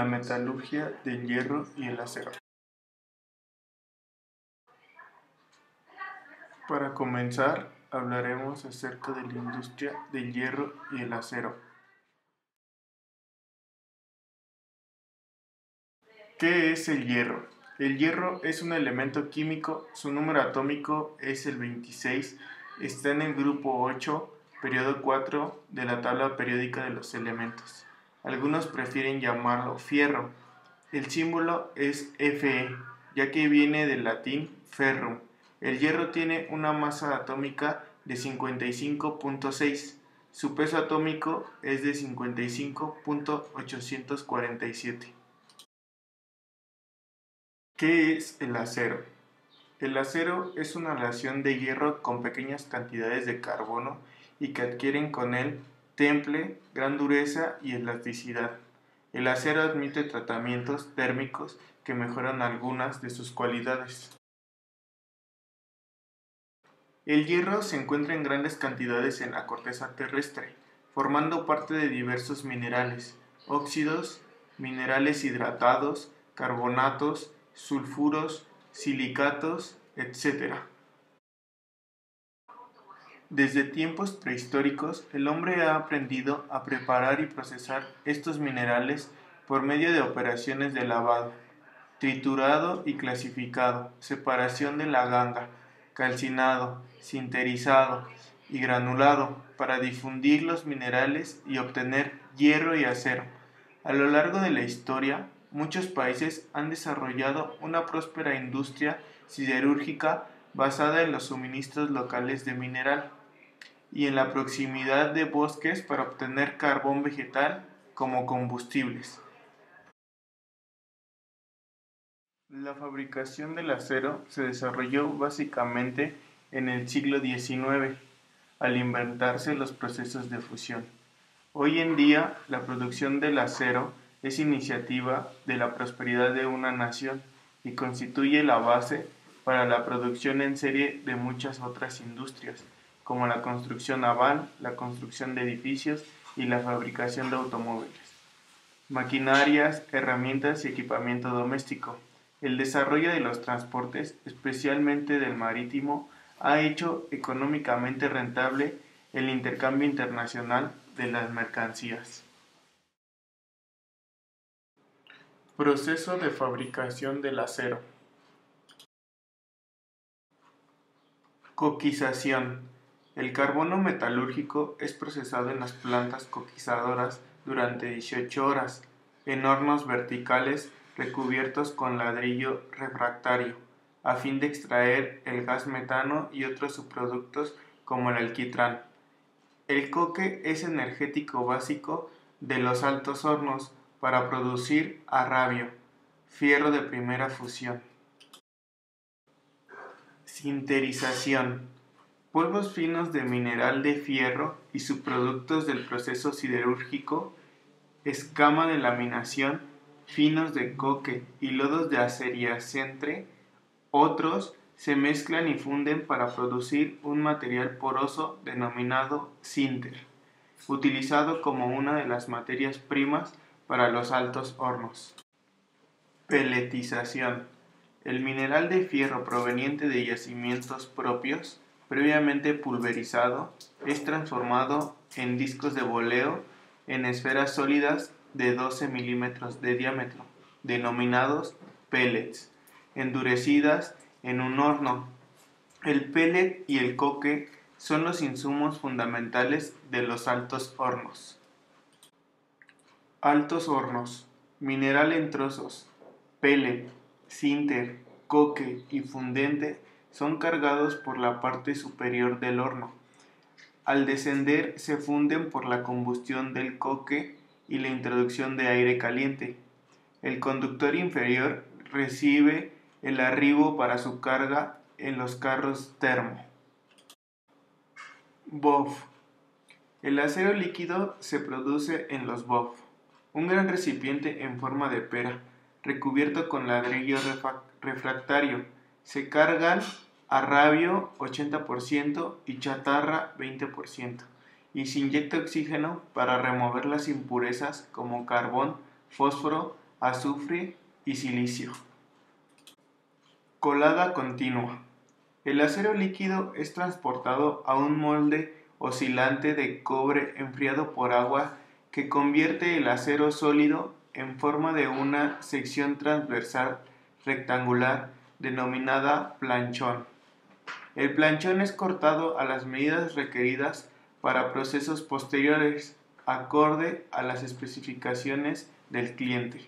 la metalurgia del hierro y el acero. Para comenzar, hablaremos acerca de la industria del hierro y el acero. ¿Qué es el hierro? El hierro es un elemento químico, su número atómico es el 26, está en el grupo 8, periodo 4 de la tabla periódica de los elementos. Algunos prefieren llamarlo fierro. El símbolo es Fe, ya que viene del latín ferrum. El hierro tiene una masa atómica de 55.6. Su peso atómico es de 55.847. ¿Qué es el acero? El acero es una aleación de hierro con pequeñas cantidades de carbono y que adquieren con él temple, gran dureza y elasticidad. El acero admite tratamientos térmicos que mejoran algunas de sus cualidades. El hierro se encuentra en grandes cantidades en la corteza terrestre, formando parte de diversos minerales, óxidos, minerales hidratados, carbonatos, sulfuros, silicatos, etc. Desde tiempos prehistóricos, el hombre ha aprendido a preparar y procesar estos minerales por medio de operaciones de lavado, triturado y clasificado, separación de la ganga, calcinado, sinterizado y granulado para difundir los minerales y obtener hierro y acero. A lo largo de la historia, muchos países han desarrollado una próspera industria siderúrgica basada en los suministros locales de mineral y en la proximidad de bosques para obtener carbón vegetal como combustibles. La fabricación del acero se desarrolló básicamente en el siglo XIX, al inventarse los procesos de fusión. Hoy en día, la producción del acero es iniciativa de la prosperidad de una nación y constituye la base para la producción en serie de muchas otras industrias, como la construcción naval, la construcción de edificios y la fabricación de automóviles, maquinarias, herramientas y equipamiento doméstico. El desarrollo de los transportes, especialmente del marítimo, ha hecho económicamente rentable el intercambio internacional de las mercancías. Proceso de fabricación del acero. Coquización. El carbono metalúrgico es procesado en las plantas coquizadoras durante 18 horas, en hornos verticales recubiertos con ladrillo refractario, a fin de extraer el gas metano y otros subproductos como el alquitrán. El coque es energético básico de los altos hornos para producir arrabio, fierro de primera fusión. Sinterización. Polvos finos de mineral de fierro y subproductos del proceso siderúrgico, escama de laminación, finos de coque y lodos de aceriacentre, otros se mezclan y funden para producir un material poroso denominado sinter, utilizado como una de las materias primas para los altos hornos. Peletización. El mineral de fierro proveniente de yacimientos propios, previamente pulverizado, es transformado en discos de boleo en esferas sólidas de 12 milímetros de diámetro, denominados pellets, endurecidas en un horno. El pellet y el coque son los insumos fundamentales de los altos hornos. Altos hornos. Mineral en trozos, pellet, sinter, coque y fundente son cargados por la parte superior del horno. Al descender se funden por la combustión del coque y la introducción de aire caliente. El conductor inferior recibe el arribo para su carga en los carros termo. BOF. El acero líquido se produce en los BOF, un gran recipiente en forma de pera, recubierto con ladrillo refractario. Se cargan arrabio 80% y chatarra 20%, y se inyecta oxígeno para remover las impurezas como carbón, fósforo, azufre y silicio. Colada continua. El acero líquido es transportado a un molde oscilante de cobre enfriado por agua que convierte el acero sólido en forma de una sección transversal rectangular denominada planchón. El planchón es cortado a las medidas requeridas para procesos posteriores, acorde a las especificaciones del cliente.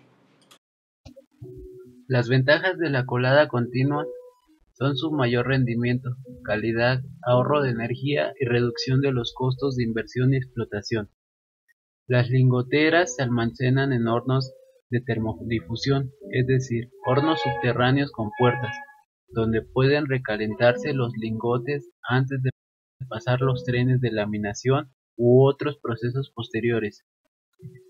Las ventajas de la colada continua son su mayor rendimiento, calidad, ahorro de energía y reducción de los costos de inversión y explotación. Las lingoteras se almacenan en hornos de termodifusión, es decir, hornos subterráneos con puertas, donde pueden recalentarse los lingotes antes de pasar los trenes de laminación u otros procesos posteriores.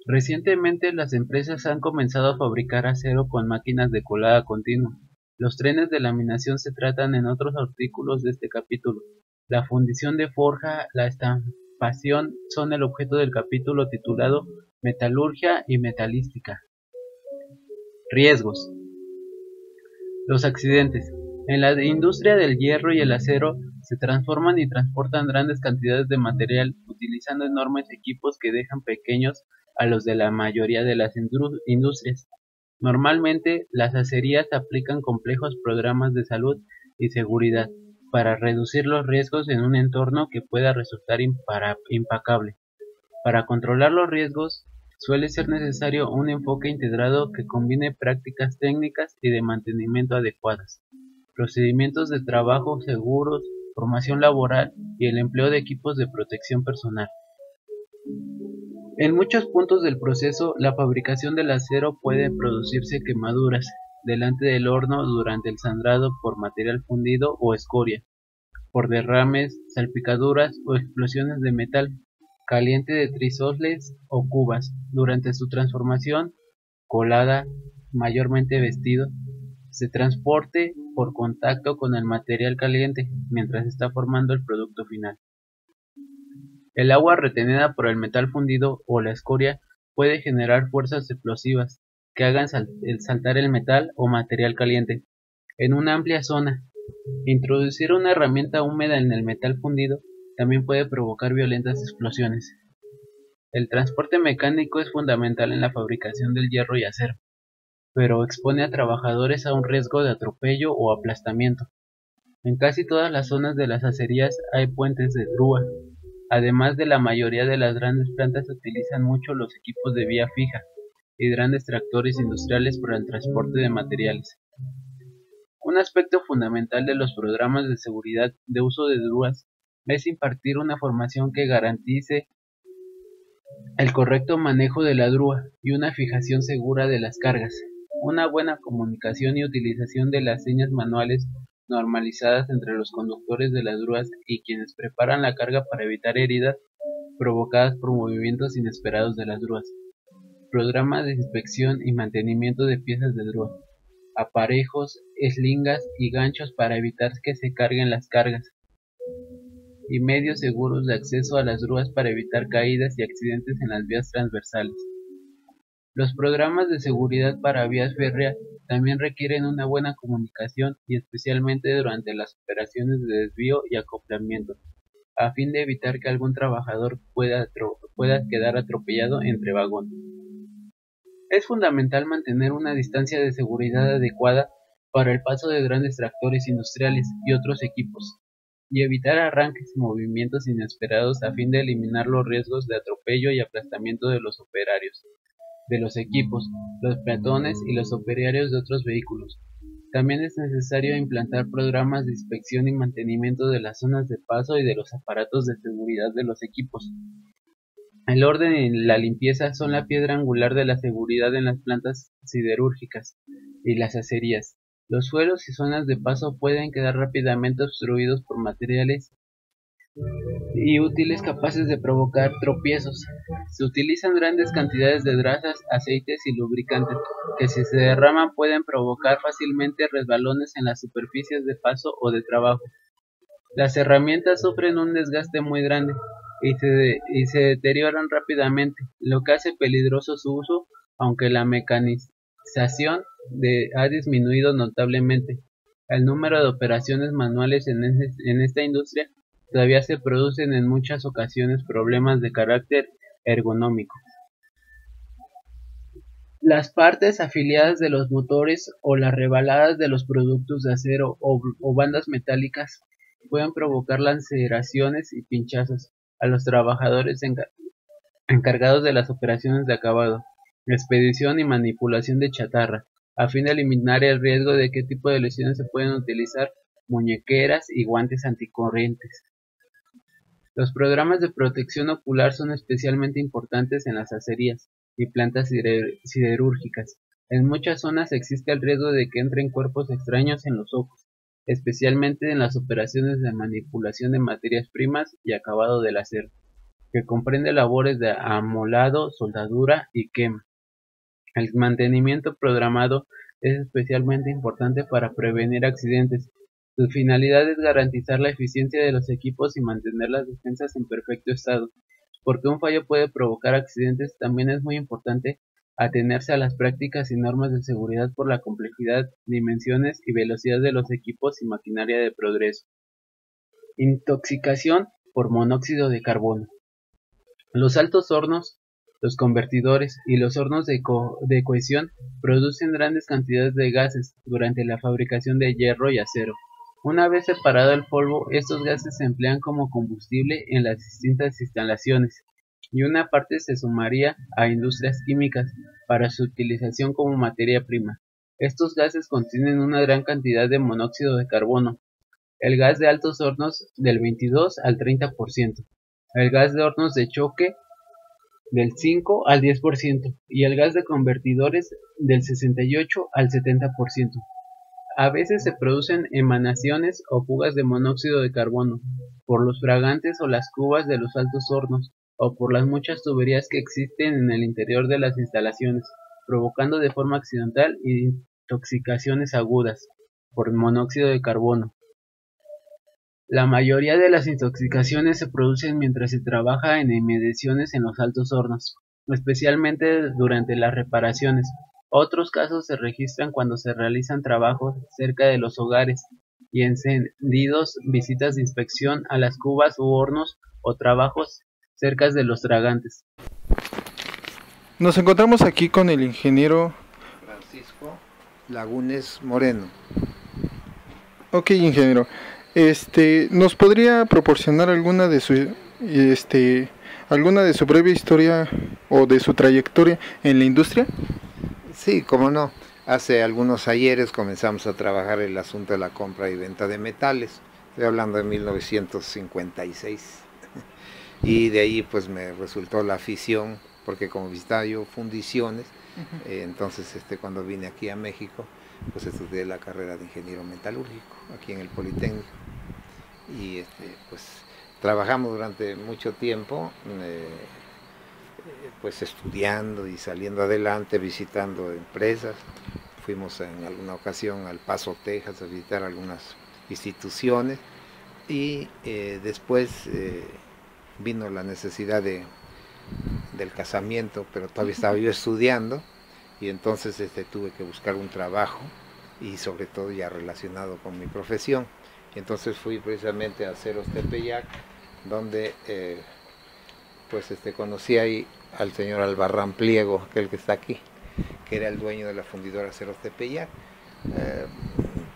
Recientemente las empresas han comenzado a fabricar acero con máquinas de colada continua. Los trenes de laminación se tratan en otros artículos de este capítulo. La fundición de forja, la estampación son el objeto del capítulo titulado Metalurgia y Metalística. Riesgos. Los accidentes. En la industria del hierro y el acero se transforman y transportan grandes cantidades de material utilizando enormes equipos que dejan pequeños a los de la mayoría de las industrias. Normalmente, las acerías aplican complejos programas de salud y seguridad para reducir los riesgos en un entorno que pueda resultar impacable. Para controlar los riesgos, suele ser necesario un enfoque integrado que combine prácticas técnicas y de mantenimiento adecuadas, procedimientos de trabajo seguros, formación laboral y el empleo de equipos de protección personal. En muchos puntos del proceso, la fabricación del acero puede producirse quemaduras delante del horno durante el sangrado por material fundido o escoria, por derrames, salpicaduras o explosiones de metal caliente de trisoles o cubas durante su transformación, colada, mayormente vestido, se transporte por contacto con el material caliente mientras está formando el producto final. El agua retenida por el metal fundido o la escoria puede generar fuerzas explosivas que hagan saltar el metal o material caliente en una amplia zona. Introducir una herramienta húmeda en el metal fundido también puede provocar violentas explosiones. El transporte mecánico es fundamental en la fabricación del hierro y acero, pero expone a trabajadores a un riesgo de atropello o aplastamiento. En casi todas las zonas de las acerías hay puentes de grúa. Además de la mayoría de las grandes plantas se utilizan mucho los equipos de vía fija y grandes tractores industriales para el transporte de materiales. Un aspecto fundamental de los programas de seguridad de uso de grúas es impartir una formación que garantice el correcto manejo de la grúa y una fijación segura de las cargas. Una buena comunicación y utilización de las señas manuales normalizadas entre los conductores de las grúas y quienes preparan la carga para evitar heridas provocadas por movimientos inesperados de las grúas. Programa de inspección y mantenimiento de piezas de grúa, aparejos, eslingas y ganchos para evitar que se carguen las cargas, y medios seguros de acceso a las grúas para evitar caídas y accidentes en las vías transversales. Los programas de seguridad para vías férreas también requieren una buena comunicación y especialmente durante las operaciones de desvío y acoplamiento, a fin de evitar que algún trabajador pueda quedar atropellado entre vagones. Es fundamental mantener una distancia de seguridad adecuada para el paso de grandes tractores industriales y otros equipos, y evitar arranques y movimientos inesperados a fin de eliminar los riesgos de atropello y aplastamiento de los operarios, de los equipos, los peatones y los operarios de otros vehículos. También es necesario implantar programas de inspección y mantenimiento de las zonas de paso y de los aparatos de seguridad de los equipos. El orden y la limpieza son la piedra angular de la seguridad en las plantas siderúrgicas y las acerías. Los suelos y zonas de paso pueden quedar rápidamente obstruidos por materiales y útiles capaces de provocar tropiezos. Se utilizan grandes cantidades de grasas, aceites y lubricantes que si se derraman pueden provocar fácilmente resbalones en las superficies de paso o de trabajo. Las herramientas sufren un desgaste muy grande y se deterioran rápidamente, lo que hace peligroso su uso, aunque la ha disminuido notablemente. El número de operaciones manuales en esta industria todavía se producen en muchas ocasiones problemas de carácter ergonómico. Las partes afiliadas de los motores o las rebaladas de los productos de acero o bandas metálicas pueden provocar laceraciones y pinchazos a los trabajadores encargados de las operaciones de acabado, expedición y manipulación de chatarra. A fin de eliminar el riesgo de qué tipo de lesiones se pueden utilizar muñequeras y guantes anticorrientes. Los programas de protección ocular son especialmente importantes en las acerías y plantas siderúrgicas. En muchas zonas existe el riesgo de que entren cuerpos extraños en los ojos, especialmente en las operaciones de manipulación de materias primas y acabado del acero, que comprende labores de amolado, soldadura y quema. El mantenimiento programado es especialmente importante para prevenir accidentes. Su finalidad es garantizar la eficiencia de los equipos y mantener las defensas en perfecto estado. Porque un fallo puede provocar accidentes, también es muy importante atenerse a las prácticas y normas de seguridad por la complejidad, dimensiones y velocidad de los equipos y maquinaria de progreso. Intoxicación por monóxido de carbono. Los altos hornos, los convertidores y los hornos de cohesión producen grandes cantidades de gases durante la fabricación de hierro y acero. Una vez separado el polvo, estos gases se emplean como combustible en las distintas instalaciones, y una parte se sumaría a industrias químicas para su utilización como materia prima. Estos gases contienen una gran cantidad de monóxido de carbono, el gas de altos hornos del 22 al 30%, el gas de hornos de choque del 5 al 10% y el gas de convertidores del 68 al 70%. A veces se producen emanaciones o fugas de monóxido de carbono por los fragantes o las cubas de los altos hornos o por las muchas tuberías que existen en el interior de las instalaciones, provocando de forma accidental intoxicaciones agudas por monóxido de carbono. La mayoría de las intoxicaciones se producen mientras se trabaja en inmediaciones en los altos hornos, especialmente durante las reparaciones. Otros casos se registran cuando se realizan trabajos cerca de los hogares y encendidos, visitas de inspección a las cubas u hornos o trabajos cerca de los tragantes. Nos encontramos aquí con el ingeniero Francisco Lagunes Moreno. Ok, ingeniero. ¿Nos podría proporcionar alguna de su breve historia o de su trayectoria en la industria? Sí, cómo no. Hace algunos ayeres comenzamos a trabajar el asunto de la compra y venta de metales. Estoy hablando de 1956. Y de ahí pues me resultó la afición, porque como visitaba yo fundiciones, entonces cuando vine aquí a México, pues estudié la carrera de ingeniero metalúrgico aquí en el Politécnico. Y pues trabajamos durante mucho tiempo, pues estudiando y saliendo adelante, visitando empresas. Fuimos en alguna ocasión al Paso, Texas, a visitar algunas instituciones y después vino la necesidad del casamiento, pero todavía estaba yo estudiando y entonces tuve que buscar un trabajo y sobre todo ya relacionado con mi profesión. Y entonces fui precisamente a Aceros Tepeyac, donde pues conocí ahí al señor Albarrán Pliego, aquel que está aquí, que era el dueño de la fundidora Aceros Tepeyac.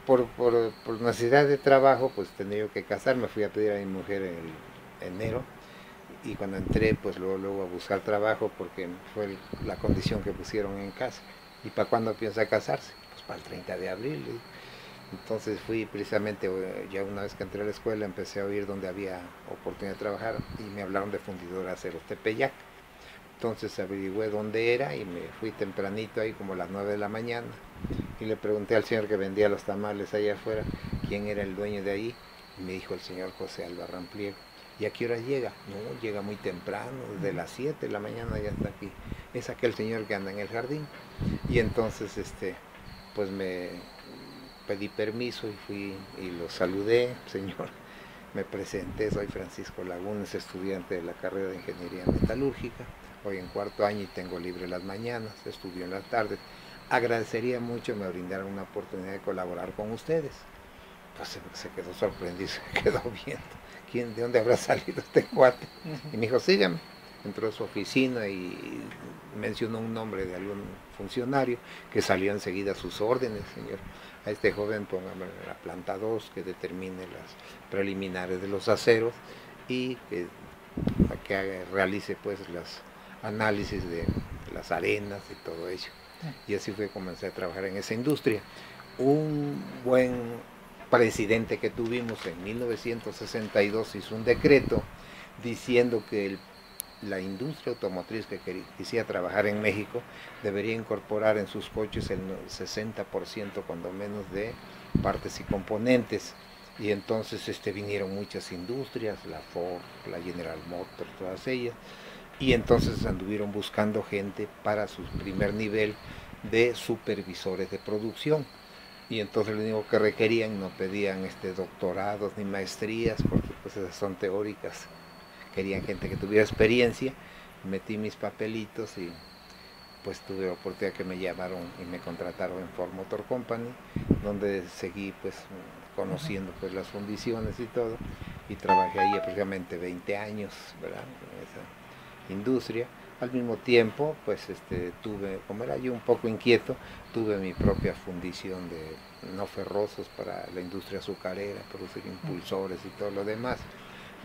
Por necesidad de trabajo, pues tenía que casarme, fui a pedir a mi mujer en enero, y cuando entré, pues luego a buscar trabajo, porque fue la condición que pusieron en casa. ¿Y para cuándo piensa casarse? Pues para el 30 de abril. Entonces fui precisamente, ya una vez que entré a la escuela, empecé a oír donde había oportunidad de trabajar, y me hablaron de fundidora Aceros Tepeyac. Entonces averigüé dónde era y me fui tempranito ahí, como a las 9 de la mañana, y le pregunté al señor que vendía los tamales allá afuera quién era el dueño de ahí, y me dijo el señor José Albarrán Pliego. ¿Y a qué hora llega? No, llega muy temprano, desde las 7 de la mañana ya está aquí. Es aquel señor que anda en el jardín. Y entonces pues me pedí permiso y fui y lo saludé. Señor, me presenté, soy Francisco Lagunes, estudiante de la carrera de Ingeniería Metalúrgica. Hoy en cuarto año y tengo libre las mañanas, estudio en las tardes. agradecería mucho me brindaran una oportunidad de colaborar con ustedes. Pues se quedó sorprendido, se quedó viendo, ¿de dónde habrá salido este cuate? Y me dijo, sígame. Entró a su oficina y mencionó un nombre de algún funcionario que salió enseguida a sus órdenes, señor. A este joven póngame la planta 2 que determine las preliminares de los aceros y que realice pues los análisis de las arenas y todo ello. Y así fue que comencé a trabajar en esa industria. Un buen presidente que tuvimos en 1962 hizo un decreto diciendo que la industria automotriz que quisiera trabajar en México debería incorporar en sus coches el 60% cuando menos de partes y componentes. Y entonces vinieron muchas industrias, la Ford, la General Motors, todas ellas, y entonces anduvieron buscando gente para su primer nivel de supervisores de producción. Y entonces lo único que requerían, no pedían doctorados ni maestrías, porque pues esas son teóricas. Querían gente que tuviera experiencia. Metí mis papelitos y pues tuve la oportunidad que me llamaron y me contrataron en Ford Motor Company, donde seguí pues conociendo pues las fundiciones y todo, y trabajé ahí aproximadamente 20 años, ¿verdad?, en esa industria. Al mismo tiempo, pues tuve, como era yo un poco inquieto, tuve mi propia fundición de no ferrosos para la industria azucarera, producir impulsores y todo lo demás.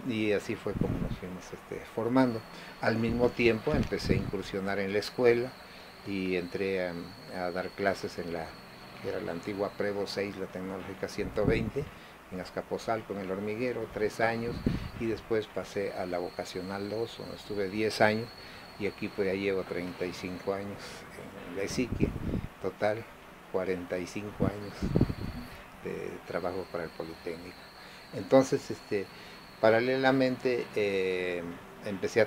Y así fue como nos fuimos formando. Al mismo tiempo empecé a incursionar en la escuela y entré a dar clases en que era la antigua Prevo 6, la tecnológica 120, en Azcapotzalco, en el hormiguero, 3 años, y después pasé a la vocacional 2, donde estuve 10 años, y aquí pues ya llevo 35 años en la ESIQUE, total 45 años de trabajo para el Politécnico. Entonces, paralelamente empecé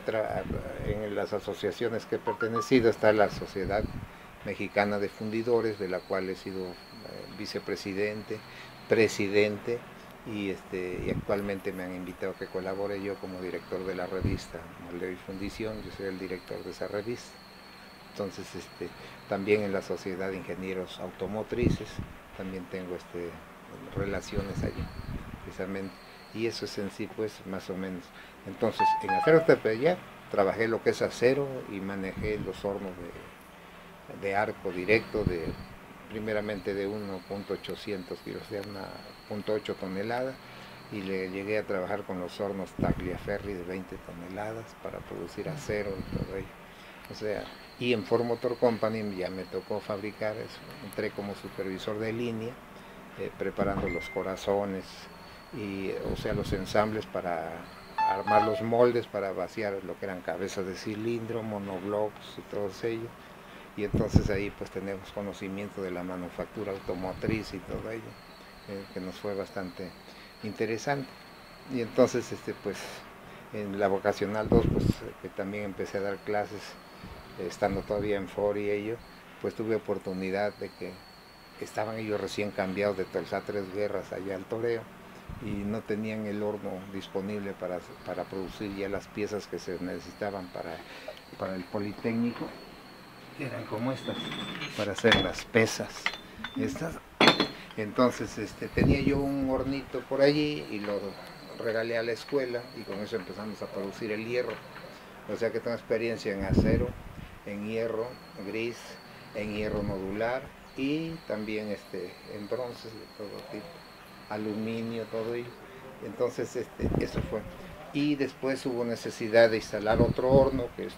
en las asociaciones que he pertenecido. Está la Sociedad Mexicana de Fundidores, de la cual he sido vicepresidente, presidente, y actualmente me han invitado a que colabore yo como director de la revista Moldeo y Fundición. Yo soy el director de esa revista. Entonces, también en la Sociedad de Ingenieros Automotrices, también tengo relaciones allí, precisamente. Y eso es en sí, pues, más o menos. Entonces, en Acero Tepeyac trabajé lo que es acero y manejé los hornos de arco directo, primeramente de 1.800 kilos, o sea, 1.8 toneladas, y le llegué a trabajar con los hornos Tagliaferri de 20 toneladas para producir acero y todo ello. O sea, y en Ford Motor Company ya me tocó fabricar eso. Entré como supervisor de línea, preparando los corazones, o sea, los ensambles para armar los moldes para vaciar lo que eran cabezas de cilindro, monoblocks y todo ello. Y entonces ahí pues tenemos conocimiento de la manufactura automotriz y todo ello, que nos fue bastante interesante. Y entonces pues en la vocacional 2, pues que también empecé a dar clases estando todavía en Ford y ello, pues tuve oportunidad de que estaban ellos recién cambiados de Tolsa Tres Guerras allá al Toreo, y no tenían el horno disponible para producir ya las piezas que se necesitaban para el Politécnico. Eran como estas, para hacer las pesas estas. Entonces tenía yo un hornito por allí y lo regalé a la escuela, y con eso empezamos a producir el hierro. O sea que tengo experiencia en acero, en hierro gris, en hierro nodular, y también en bronces de todo tipo, aluminio, todo ello. Entonces eso fue. Y después hubo necesidad de instalar otro horno que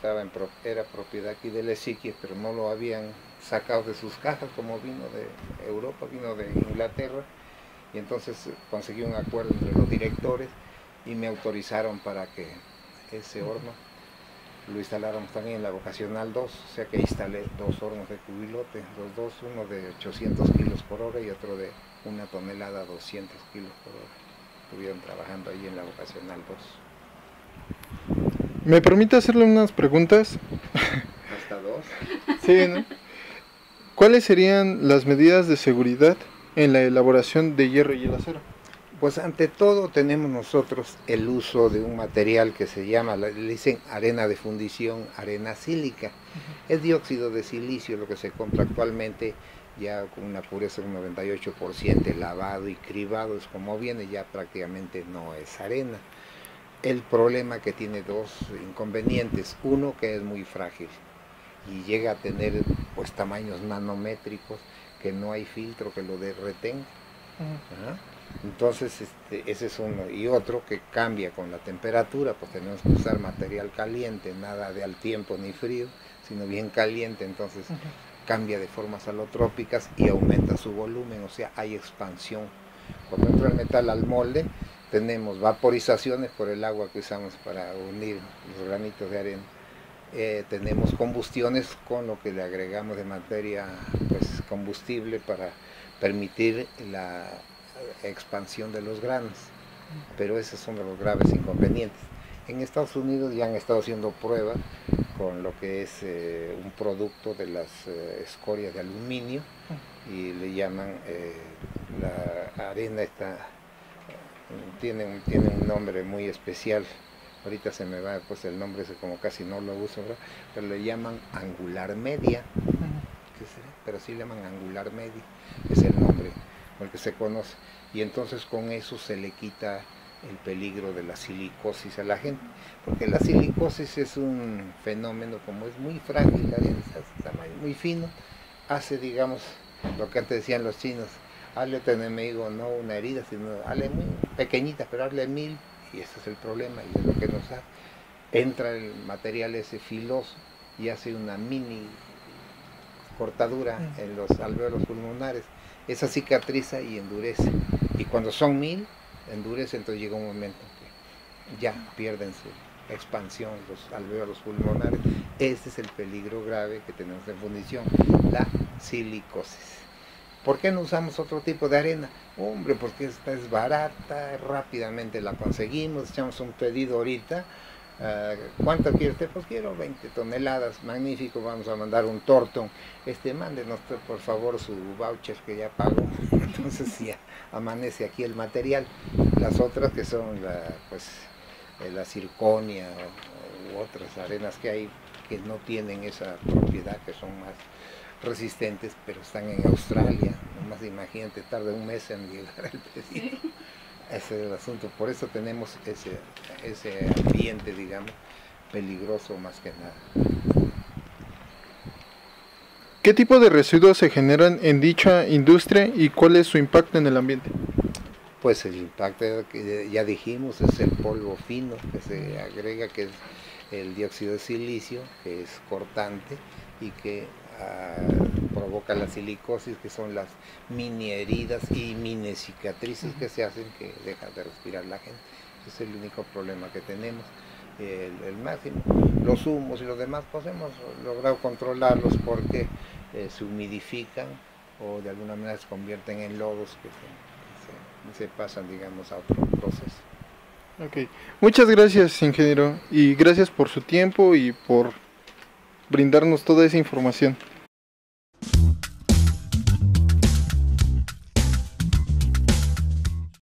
era propiedad aquí de la ESIQUE, pero no lo habían sacado de sus cajas, como vino de Europa, vino de Inglaterra, y entonces conseguí un acuerdo entre los directores y me autorizaron para que ese horno lo instaláramos también en la vocacional 2, o sea que instalé 2 hornos de cubilote, los dos, uno de 800 kilos por hora y otro de 1 tonelada 200 kilos por hora. Estuvieron trabajando ahí en la vocacional 2. ¿Me permite hacerle unas preguntas? ¿Hasta 2? Sí, ¿no? ¿Cuáles serían las medidas de seguridad en la elaboración de hierro y el acero? Pues ante todo tenemos nosotros el uso de un material que se llama, le dicen arena de fundición, arena sílica. Es dióxido de silicio lo que se compra actualmente, ya con una pureza de un 98%, lavado y cribado, es como viene, ya prácticamente no es arena. El problema que tiene dos inconvenientes: uno, que es muy frágil y llega a tener pues tamaños nanométricos, que no hay filtro que lo retenga. Entonces ese es uno, y otro que cambia con la temperatura, pues tenemos que usar material caliente, nada de al tiempo ni frío, sino bien caliente, entonces cambia de formas alotrópicas y aumenta su volumen, o sea, hay expansión. Cuando entra el metal al molde, tenemos vaporizaciones por el agua que usamos para unir los granitos de arena. Tenemos combustiones con lo que le agregamos de materia pues combustible para permitir la expansión de los granos, pero esos son los graves inconvenientes. En Estados Unidos ya han estado haciendo pruebas con lo que es un producto de las escorias de aluminio, y le llaman la arena tiene un nombre muy especial. Ahorita se me va pues el nombre, como casi no lo uso, ¿verdad? Pero le llaman angular media, pero sí le llaman angular media, es el nombre con el que se conoce, y entonces con eso se le quita el peligro de la silicosis a la gente, porque la silicosis es un fenómeno, como es muy frágil, la arena es muy fino, hace, digamos, lo que antes decían los chinos: hazle a tu enemigo no una herida, sino hazle muy pequeñita, pero hazle 1000, y ese es el problema, y es lo que nos da. Entra el material ese filoso y hace una mini cortadura en los alvéolos pulmonares, esa cicatriza y endurece, y cuando son 1000 endurece, entonces llega un momento que ya pierden su expansión los alvéolos pulmonares. Ese es el peligro grave que tenemos en fundición, la silicosis. ¿Por qué no usamos otro tipo de arena? Hombre, porque esta es barata, rápidamente la conseguimos, echamos un pedido ahorita. ¿Cuánto quiere usted? Pues quiero 20 toneladas, magnífico, vamos a mandar un Thornton. Mándenos por favor su voucher que ya pagó. Entonces ya amanece aquí el material. Las otras que son la zirconia u otras arenas que hay que no tienen esa propiedad, que son más resistentes, pero están en Australia. Nomás imagínate, tarda un mes en llegar el pedido. Sí. Ese es el asunto, por eso tenemos ese ambiente, digamos, peligroso más que nada. ¿Qué tipo de residuos se generan en dicha industria y cuál es su impacto en el ambiente? Pues el impacto que ya dijimos es el polvo fino que se agrega, que es el dióxido de silicio, que es cortante y que provoca la silicosis, que son las mini heridas y mini cicatrices que se hacen, que deja de respirar la gente. Ese es el único problema que tenemos. El máximo, los humos y los demás, pues hemos logrado controlarlos porque se humidifican o de alguna manera se convierten en lodos que se pasan, digamos, a otro proceso. Ok, muchas gracias, ingeniero, y gracias por su tiempo y por brindarnos toda esa información.